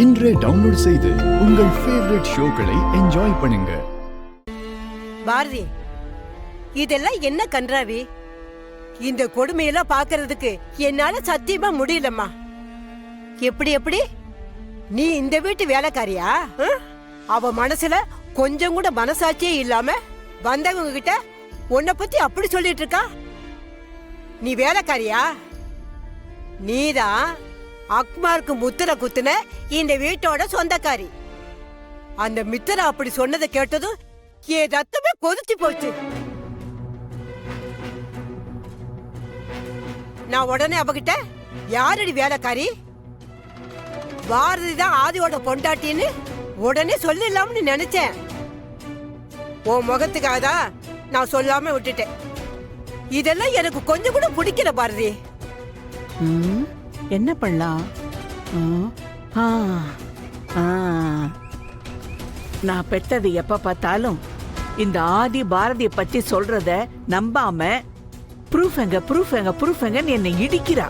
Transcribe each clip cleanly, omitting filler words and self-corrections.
இன்றே டவுன்லோட் செய்து உங்கள் ஃபேவரட் ஷோக்களை என்ஜாய் பண்ணுங்க. பாரதி, இதெல்லாம் என்ன கன்றாவி? இந்த கொடுமையெல்லாம் பாக்குறதுக்கு என்னால சத்தியமா முடியலம்மா. எப்படி எப்படி நீ இந்த வீட்டு வேலைக்காரியா? அவ மனசுல கொஞ்சம் கூட மனசாட்சியே இல்லாம வந்தவங்க கிட்ட உன்னை பத்தி அப்படி சொல்லிட்டு இருக்கா. நீ வேலைக்காரியா? நீதான் அக்மாருக்கு முத்திர குத்துன இந்த வீட்டோட சொந்தக்காரி. அந்த மித்திர அப்படி சொன்னதை கேட்டதும் என் ரத்தமே கொதிச்சு போச்சு. நான் உடனே அவகிட்ட, யாரடி வேலைக்காரி? பாரதி தான் ஆதியோட பொண்டாட்டின்னு உடனே சொல்லிடலாம்னு நினைச்சேன். உன் முகத்துக்காக தான் நான் சொல்லாம விட்டுட்டேன். இதெல்லாம் எனக்கு கொஞ்சம் கூட பிடிக்கல பாரதி. என்ன பண்ணலாம்? நான் பெத்தது எப்ப பார்த்தாலும் இந்த ஆதி பாரதிய பத்தி சொல்றத நம்பாம ப்ரூஃப் எங்க என்னை இடிக்கிறா.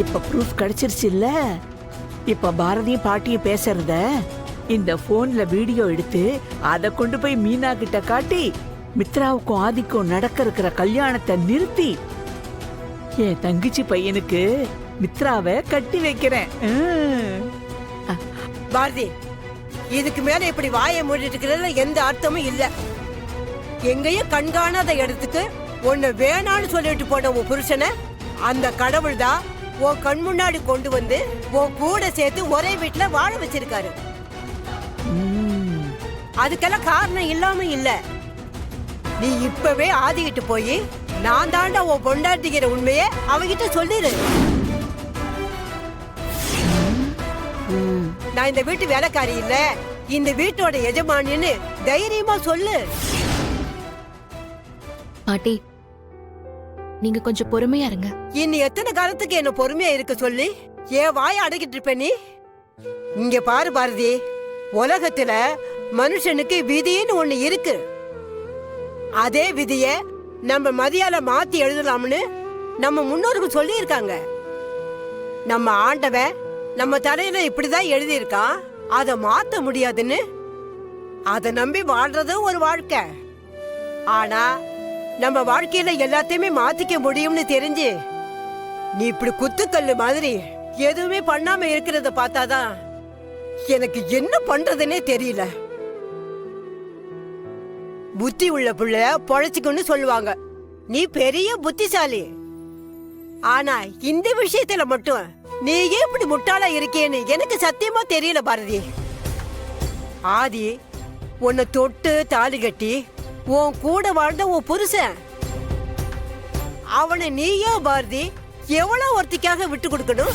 இப்ப ப்ரூஃப் கிடைச்சிருச்சு இல்ல? இப்ப பாரதியும் பாட்டியும் பேசுறத இந்த போன்ல வீடியோ எடுத்து அதை கொண்டு போய் மீனா கிட்ட காட்டி மித்ராவுக்கும் ஆதிக்கும் நடக்க இருக்கிற கல்யாணத்தை நிறுத்தி என் தங்கச்சி பையனுக்கு மித்ராவை கட்டி வைக்கிறேன். பாரதி, இதுக்கு மேல இப்படி வாயை மூடிட்டு இருக்கிறதுல எந்த அர்த்தமும் இல்ல. எங்கேயும் கண்காணாத இடத்துக்கு உன்னை வேணான்னு சொல்லிட்டு போன உன் புருஷனை அந்த கடவுள் தான் உன் கண் முன்னாடி கொண்டு வந்து உன் கூட சேர்த்து ஒரே வீட்டுல வாழ வச்சிருக்காரு. அதுக்கெல்லாம் காரணம் இல்லாம இல்ல. நீ இப்பவே ஆதிக்கிட்டு போய் நான் தாண்டா உன் பொண்டாட்டிக்கிற உண்மையை அவகிட்ட சொல்லிடு. நான் இந்த வீட்டு வேலைக்காரி இல்ல, இந்த வீட்டோட எஜமானின்னு தைரியமா சொல்லு. பாட்டி, நீங்க கொஞ்சம் பொறுமையா இருங்க. இன்னும் எத்தனை காலத்துக்கு என்ன பொறுமையா இருக்க சொல்லி ஏன் வாய அடக்கிட்டு இருப்ப நீ? இங்க பாரு பாரதி, உலகத்துல மனுஷனுக்கு விதின்னு ஒண்ணு இருக்கு. அதே விதிய நம்ம மதியால மாத்தி எழுதலாம்னு நம்ம முன்னோர்கள் சொல்லி இருக்காங்க. நம்ம ஆண்டவன் நம்ம தலையில இப்படிதான் எழுதி இருக்கான், அதை மாத்த முடியாதுன்னு. அதை நம்பி வாழ்றதும் ஒரு வாழ்க்கை. ஆனா நம்ம வாழ்க்கையில எல்லாத்தையுமே மாத்திக்க முடியும்னு தெரிஞ்சு நீ இப்படி குத்துக்கல்லு மாதிரி எதுவுமே பண்ணாம இருக்கிறத பார்த்தாதான் எனக்கு என்ன பண்றதுன்னே தெரியல. புத்தி உள்ள புள்ள பொழைச்சுக்குன்னு சொல்லுவாங்க. நீ பெரிய புத்திசாலி. ஆனா இந்த விஷயத்துல மட்டும் நீ ஏன் இப்படி முட்டாளா இருக்கேன்னு எனக்கு சத்தியமா தெரியல பாரதி. ஆதி உன்னை தொட்டு தாலி கட்டி உன் கூட வாழ்ந்த உன் புருஷன். அவனை நீயோ பாரதி எவ்வளவு ஒருத்திக்காக விட்டு கொடுக்கணும்?